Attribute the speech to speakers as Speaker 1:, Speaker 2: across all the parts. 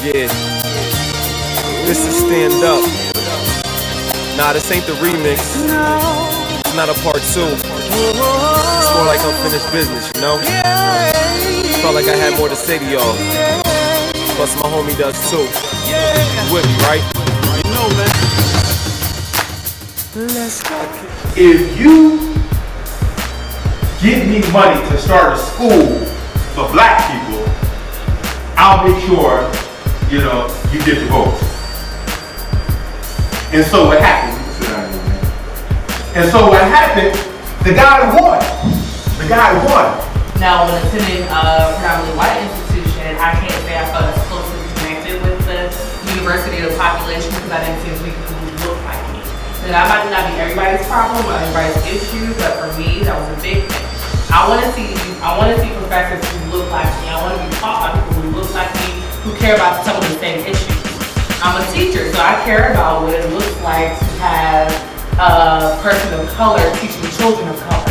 Speaker 1: Yeah, this is Stand Up. Nah, this ain't the remix. It's not a part 2. It's more like unfinished business, you know? Felt like I had more to say to y'all. Plus my homie does too. You with me, right? You know, man. Let's go.
Speaker 2: If you give me money to start a school for black people, I'll make sure, you get the votes. And so what happened? And so what happened? The guy won.
Speaker 3: Now, when attending a predominantly white institution, I can't say I felt as closely connected with the university or the population because I didn't see as many people who looked like me. And that might not be everybody's problem or everybody's issue, but for me, that was a big thing. I want to see professors who look like me. I want to be taught by people who look like me, who care about some of the same issues. I'm a teacher, so I care about what it looks like to have a person of color teaching children of color.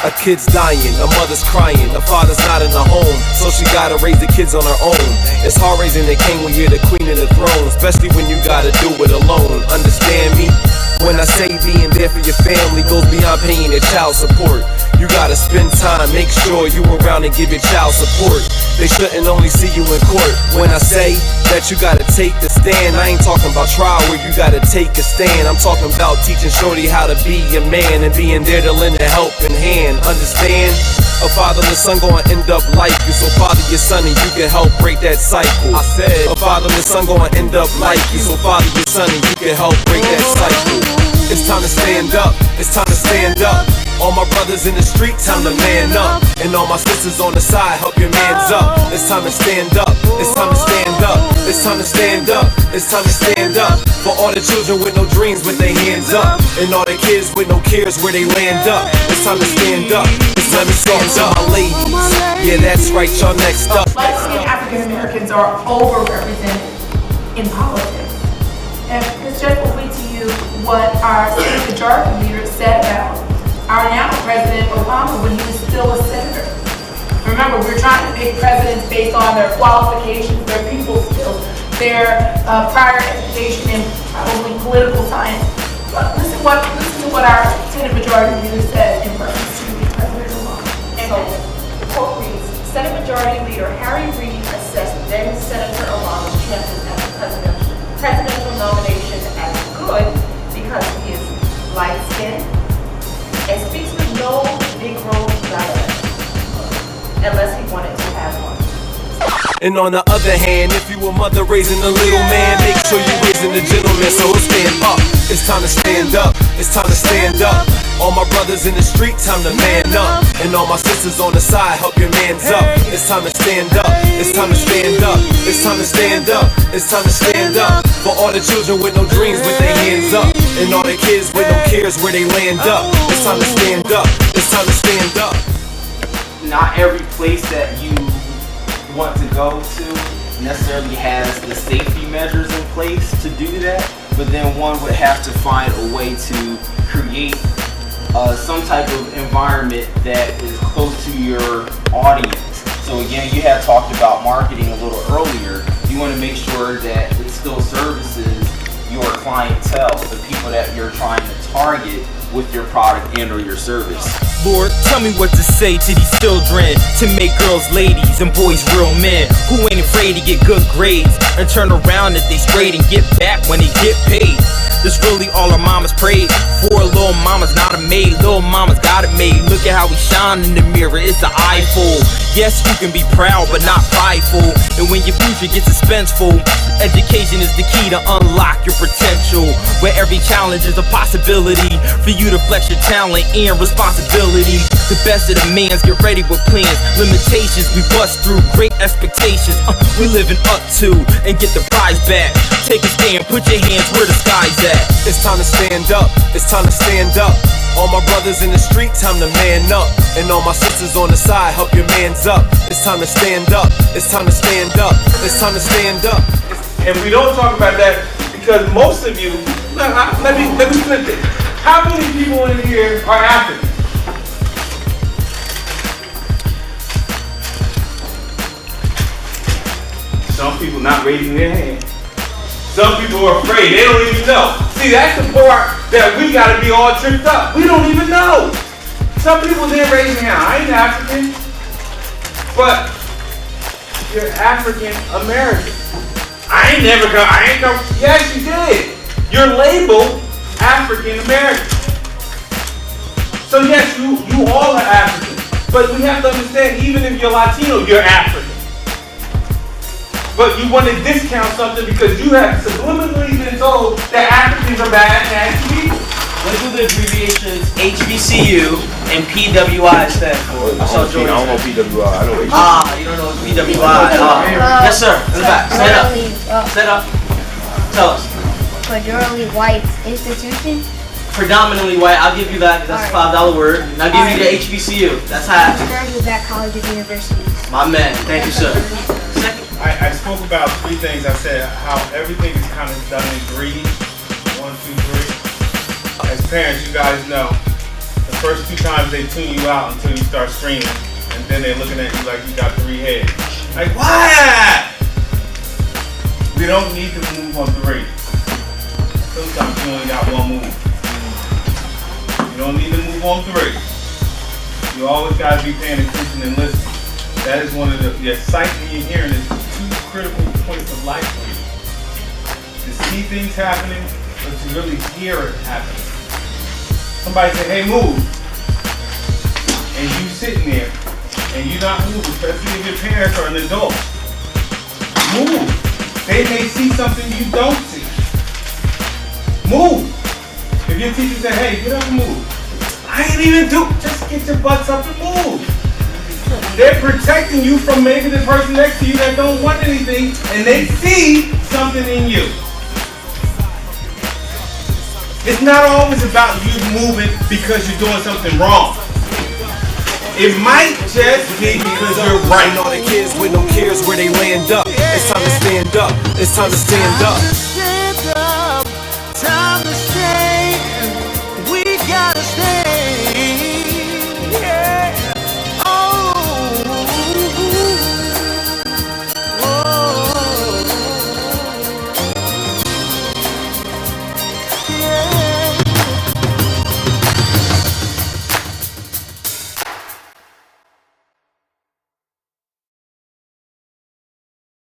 Speaker 1: A kid's dying, a mother's crying, a father's not in the home, so she gotta raise the kids on her own. It's hard raising a king when you're the queen of the throne, especially when you gotta do it alone. Understand me? When I say being there for your family goes beyond paying your child support. You gotta spend time, make sure you around and give your child support. They shouldn't only see you in court. When I say that you gotta take the stand, I ain't talking about trial where you gotta take a stand. I'm talking about teaching shorty how to be a man and being there to lend a helping hand. Understand? A fatherless son gonna end up like you, so father your son and you can help break that cycle. I said, a fatherless son gonna end up like you, so father your son and you can help break that cycle. It's time to stand up, it's time to stand up. All my brothers in the street, time to man up. And all my sisters on the side, help your mans up. It's time to stand up, it's time to stand up. It's time to stand up, it's time to stand up. For all the children with no dreams with their hands up. And all the kids with no cares where they land up. It's time to stand up, it's time to stand up. My ladies, yeah that's right, y'all next up.
Speaker 3: Light-skinned African Americans are overrepresented in politics. And it's just will read to you what our Senate Majority Leader said about our now President Obama when he was still a senator. Remember, we're trying to pick presidents based on their qualifications, their people skills, their prior education in probably political science. But listen to what our Senate Majority Leader said in reference to President Obama.
Speaker 4: So, the quote reads, Senate Majority Leader Harry Reid assessed then Senator Obama's chances at the presidential nomination as good because he is light-skinned and speaks with no Negro dialect, unless he wanted to have one.
Speaker 1: And on the other hand, if you a mother raising a little man, make sure you raising a gentleman, so stand up. It's time to stand up, it's time to stand up. All my brothers in the street, time to man up. And all my sisters on the side, help your mans up. It's time to stand up, it's time to stand up. It's time to stand up, it's time to stand up. For all the children with no dreams with their hands up. And all the kids with no cares where they land up. It's time to stand up, it's time to stand up.
Speaker 5: Not every place that you want to go to necessarily has the safety measures in place to do that, but then one would have to find a way to create some type of environment that is close to your audience. So again, you had talked about marketing a little earlier. You want to make sure that it still services your clientele, the people that you're trying to target with your product and or your service.
Speaker 6: Lord, tell me what to say to these children, to make girls ladies and boys real men, who ain't afraid to get good grades and turn around if they straight and get back when they get paid. This really all our mamas prayed for. Little mama's not a maid, little mama's got it made. Look at how we shine in the mirror, it's the eyeful. Yes, you can be proud but not prideful, and when your future gets suspenseful, education is the key to unlock your potential, where every challenge is a possibility for you to flex your talent and responsibility. The best of the mans get ready with plans, limitations we bust through, great expectations we living up to, and get the prize back. Take a stand, put your hands where the sky's at.
Speaker 1: It's time to stand up, it's time to stand up. All my brothers in the street, time to man up. And all my sisters on the side, help your mans up. It's time to stand up, it's time to stand up. It's time to stand up.
Speaker 2: And we don't talk about that because most of you, let me flip it. How many people in here are African? some people not raising their hand. Some people are afraid. They don't even know. See, that's the part that we got to be all tripped up. We don't even know. Some people didn't raise their hand. I ain't African, but you're African American. I ain't come. Yes, you did. You're labeled African American. So yes, you all are African. But we have to understand, even if you're Latino, you're African. But you want to discount something because you have subliminally been told that Africans are bad, nasty people.
Speaker 5: What do the abbreviations HBCU and PWI stand for? I don't
Speaker 7: know PWI. I know HBCU.
Speaker 5: You don't know PWI. Yes, sir. In the back. Stand up. Tell us.
Speaker 8: Majority white institution.
Speaker 5: Predominantly white. I'll give you that. That's a $5 word. And I'll give you the HBCU. That's half.
Speaker 8: Majority black colleges and universities.
Speaker 5: My man. Thank you, sir. Second.
Speaker 7: I spoke about 3 things. I said how everything is kind of done in greed. 1, 2, 3. As parents, you guys know, the first 2 times they tune you out until you start screaming, and then they're looking at you like you got 3 heads. Like, what? We don't need to move on 3. Sometimes you only got 1 move. You don't need to move on 3. You always got to be paying attention and listening. That is one of the sight and your hearing is 2 critical points of life for you. To see things happening, but to really hear it happening. Somebody say, hey, move. And you sitting there, and you not moving, especially if your parents are an adult. Move. They may see something you don't see. Move. If your teacher say, hey, get up and move. I ain't even just get your butts up and move. They're protecting you from maybe the person next to you that don't want anything, and they see something in you. It's not always about you moving because you're doing something wrong. It might just be because you're right.
Speaker 1: All the kids with no cares where they land up. It's time to stand up. It's time to stand up.